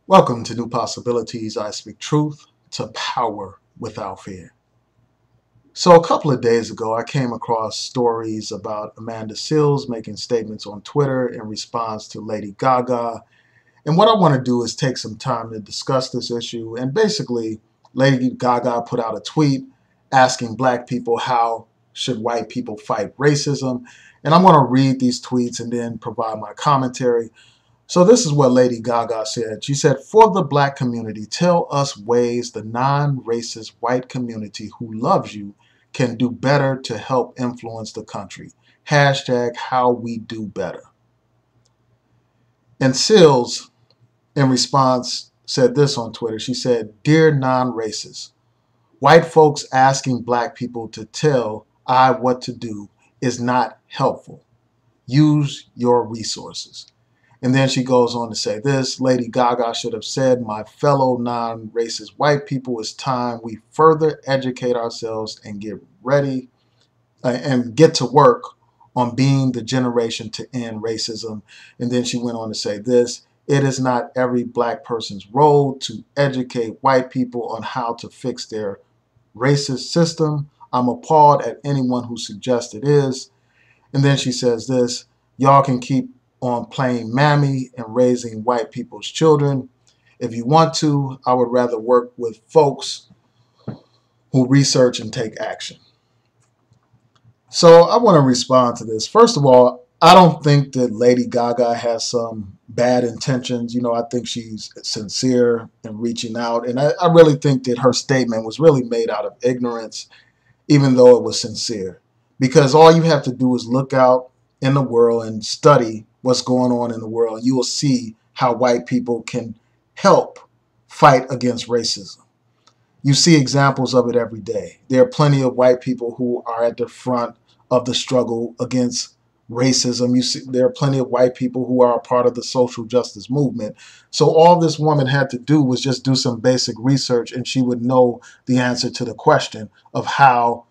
Welcome to New Possibilities. I speak truth to power without fear. So, a couple of days ago, I came across stories about Amanda Seales making statements on Twitter in response to Lady Gaga. And what I want to do is take some time to discuss this issue. And basically, Lady Gaga put out a tweet asking black people how should white people fight racism. And I'm going to read these tweets and then provide my commentary. So this is what Lady Gaga said. She said, "For the black community, tell us ways the non-racist white community who loves you can do better to help influence the country. Hashtag how we do better." And Seals, in response, said this on Twitter. She said, "Dear non-racists, white folks asking black people to tell I what to do is not helpful. Use your resources." And then she goes on to say this: "Lady Gaga should have said, my fellow non-racist white people, it's time we further educate ourselves and get ready and get to work on being the generation to end racism." And then she went on to say this: "It is not every black person's role to educate white people on how to fix their racist system. I'm appalled at anyone who suggests it is." And then she says this: "Y'all can keep on playing mammy and raising white people's children. If you want to, I would rather work with folks who research and take action." So I want to respond to this. First of all, I don't think that Lady Gaga has some bad intentions. I think she's sincere in reaching out. And I really think that her statement was really made out of ignorance, even though it was sincere. Because all you have to do is look out in the world and study what's going on in the world. You will see how white people can help fight against racism. You see examples of it every day. There are plenty of white people who are at the front of the struggle against racism. There are plenty of white people who are a part of the social justice movement. So all this woman had to do was just do some basic research, and she would know the answer to the question of how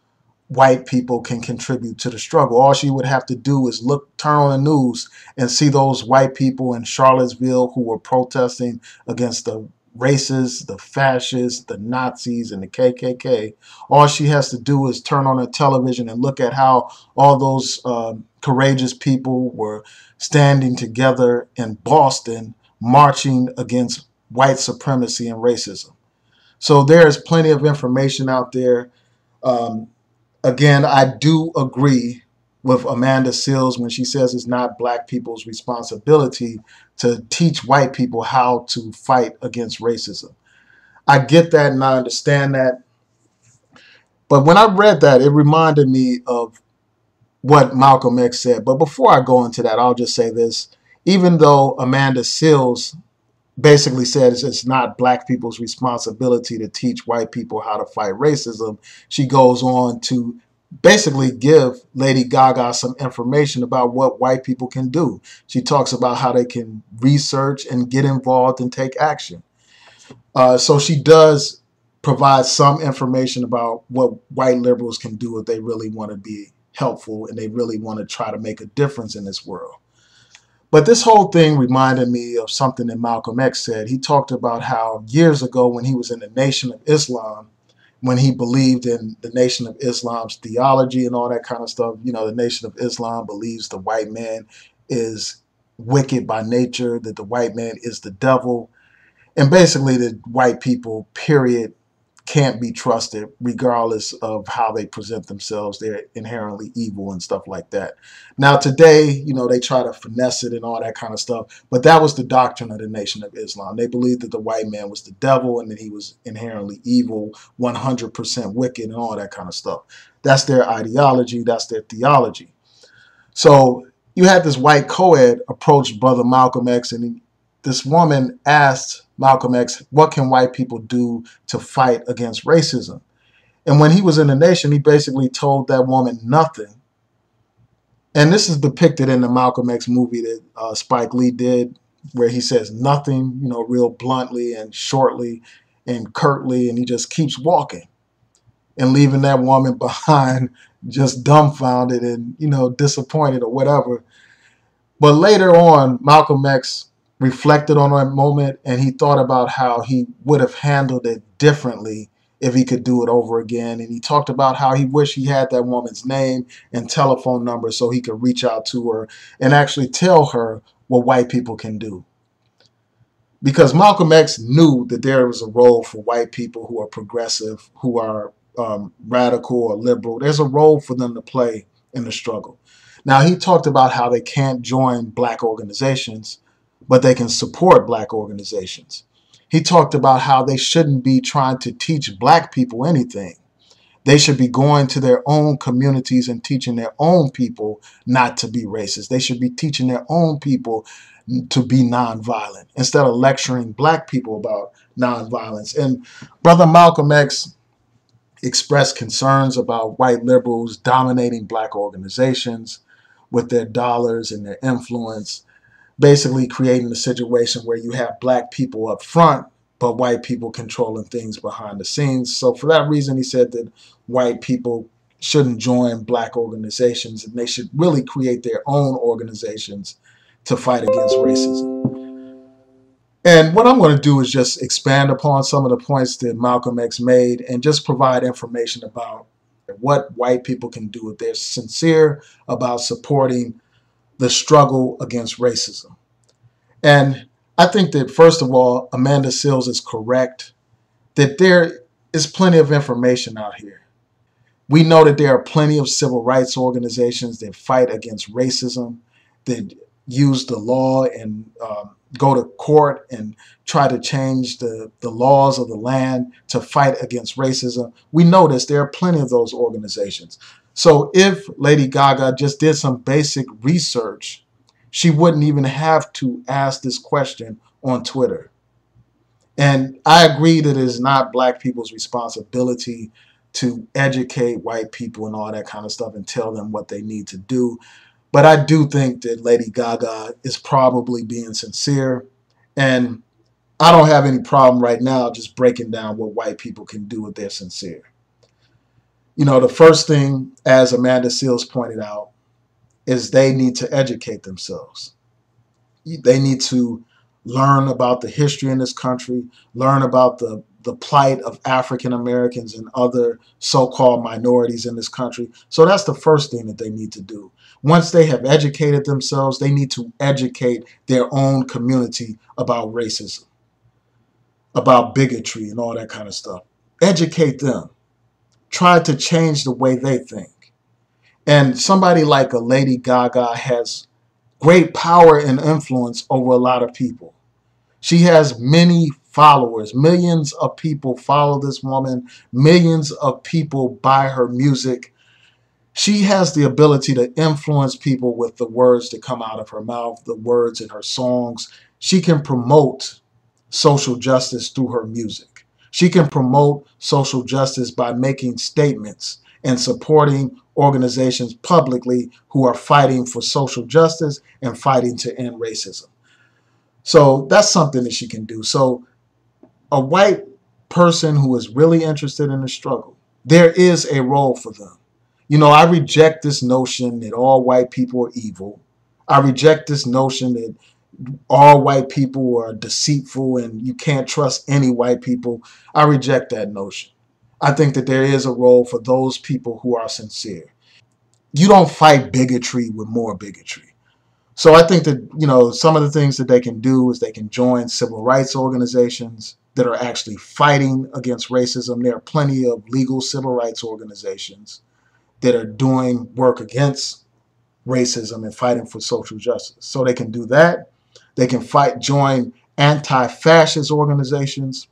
white people can contribute to the struggle. All she would have to do is turn on the news and see those white people in Charlottesville who were protesting against the racists, the fascists, the Nazis, and the KKK. All she has to do is turn on her television and look at how all those courageous people were standing together in Boston, marching against white supremacy and racism. So there is plenty of information out there. Again, I do agree with Amanda Seales when she says it's not black people's responsibility to teach white people how to fight against racism. I get that and I understand that. But when I read that, it reminded me of what Malcolm X said. But before I go into that, I'll just say this. Even though Amanda Seales basically says it's not black people's responsibility to teach white people how to fight racism, she goes on to basically give Lady Gaga some information about what white people can do. She talks about how they can research and get involved and take action. So she does provide some information about what white liberals can do if they really want to be helpful and they really want to try to make a difference in this world. But this whole thing reminded me of something that Malcolm X said. He talked about how years ago when he was in the Nation of Islam, when he believed in the Nation of Islam's theology and all that kind of stuff, the Nation of Islam believes the white man is wicked by nature, that the white man is the devil, and basically that white people, period, can't be trusted regardless of how they present themselves. They're inherently evil and stuff like that. Now today, they try to finesse it and all that kind of stuff, but that was the doctrine of the Nation of Islam. They believed that the white man was the devil and that he was inherently evil, 100% wicked and all that kind of stuff. That's their ideology. That's their theology. So you had this white co-ed approach Brother Malcolm X, and this woman asked Malcolm X, what can white people do to fight against racism? And when he was in the Nation, he basically told that woman nothing. And this is depicted in the Malcolm X movie that Spike Lee did, where he says nothing, real bluntly and shortly and curtly, and he just keeps walking and leaving that woman behind just dumbfounded and, disappointed or whatever. But later on, Malcolm X reflected on that moment, and he thought about how he would have handled it differently if he could do it over again. And he talked about how he wished he had that woman's name and telephone number so he could reach out to her and actually tell her what white people can do. Because Malcolm X knew that there was a role for white people who are progressive, who are radical or liberal. There's a role for them to play in the struggle. Now, he talked about how they can't join black organizations, but they can support black organizations. He talked about how they shouldn't be trying to teach black people anything. They should be going to their own communities and teaching their own people not to be racist. They should be teaching their own people to be nonviolent instead of lecturing black people about nonviolence. And Brother Malcolm X expressed concerns about white liberals dominating black organizations with their dollars and their influence, basically creating a situation where you have black people up front, but white people controlling things behind the scenes. So for that reason, he said that white people shouldn't join black organizations and they should really create their own organizations to fight against racism. And what I'm going to do is just expand upon some of the points that Malcolm X made and just provide information about what white people can do if they're sincere about supporting the struggle against racism. And I think that, first of all, Amanda Seales is correct that there is plenty of information out here. We know that there are plenty of civil rights organizations that fight against racism, that use the law and go to court and try to change the laws of the land to fight against racism. We know this. There are plenty of those organizations. So if Lady Gaga just did some basic research, she wouldn't even have to ask this question on Twitter. And I agree that it is not black people's responsibility to educate white people and all that kind of stuff and tell them what they need to do. But I do think that Lady Gaga is probably being sincere. And I don't have any problem right now just breaking down what white people can do if they're sincere. You know, the first thing, as Amanda Seales pointed out, is they need to educate themselves. They need to learn about the history in this country, learn about the plight of African Americans and other so-called minorities in this country. So that's the first thing that they need to do. Once they have educated themselves, they need to educate their own community about racism, about bigotry and all that kind of stuff. Educate them. Try to change the way they think. And somebody like a Lady Gaga has great power and influence over a lot of people. She has many followers. Millions of people follow this woman. Millions of people buy her music. She has the ability to influence people with the words that come out of her mouth, the words in her songs. She can promote social justice through her music. She can promote social justice by making statements and supporting organizations publicly who are fighting for social justice and fighting to end racism. So that's something that she can do. So a white person who is really interested in the struggle, there is a role for them. You know, I reject this notion that all white people are evil. I reject this notion that all white people are deceitful and you can't trust any white people. I reject that notion. I think that there is a role for those people who are sincere. You don't fight bigotry with more bigotry. So I think that, you know, some of the things that they can do is they can join civil rights organizations that are actually fighting against racism. There are plenty of legal civil rights organizations that are doing work against racism and fighting for social justice. So they can do that. They can join anti-fascist organizations,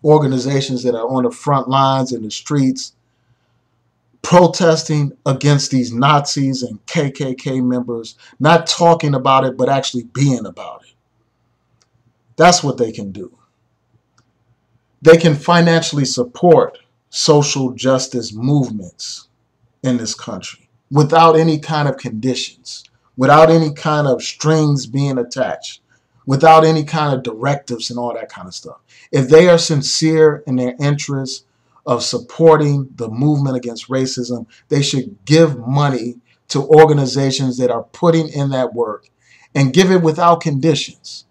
organizations that are on the front lines in the streets, protesting against these Nazis and KKK members, not talking about it, but actually being about it. That's what they can do. They can financially support social justice movements in this country without any kind of conditions, without any kind of strings being attached, without any kind of directives and all that kind of stuff. If they are sincere in their interests of supporting the movement against racism, they should give money to organizations that are putting in that work and give it without conditions,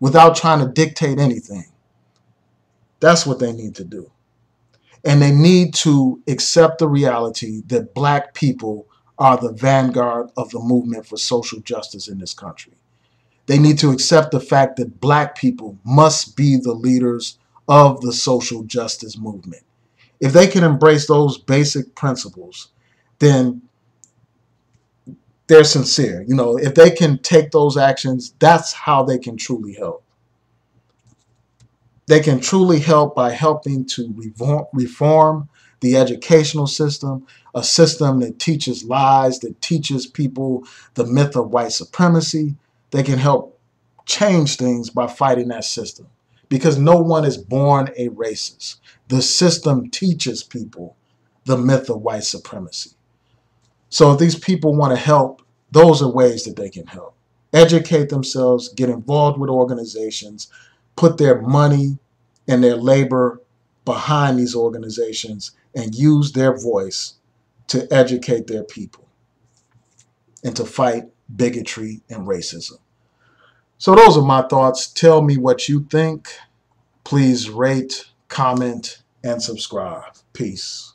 without trying to dictate anything. That's what they need to do. And they need to accept the reality that black people are the vanguard of the movement for social justice in this country. They need to accept the fact that black people must be the leaders of the social justice movement. If they can embrace those basic principles, then they're sincere. You know, if they can take those actions, that's how they can truly help. They can truly help by helping to reform the educational system, a system that teaches lies, that teaches people the myth of white supremacy. They can help change things by fighting that system, because no one is born a racist. The system teaches people the myth of white supremacy. So if these people want to help, those are ways that they can help. Educate themselves, get involved with organizations, put their money and their labor behind these organizations, and use their voice to educate their people and to fight bigotry and racism. So those are my thoughts. Tell me what you think. Please rate, comment, and subscribe. Peace.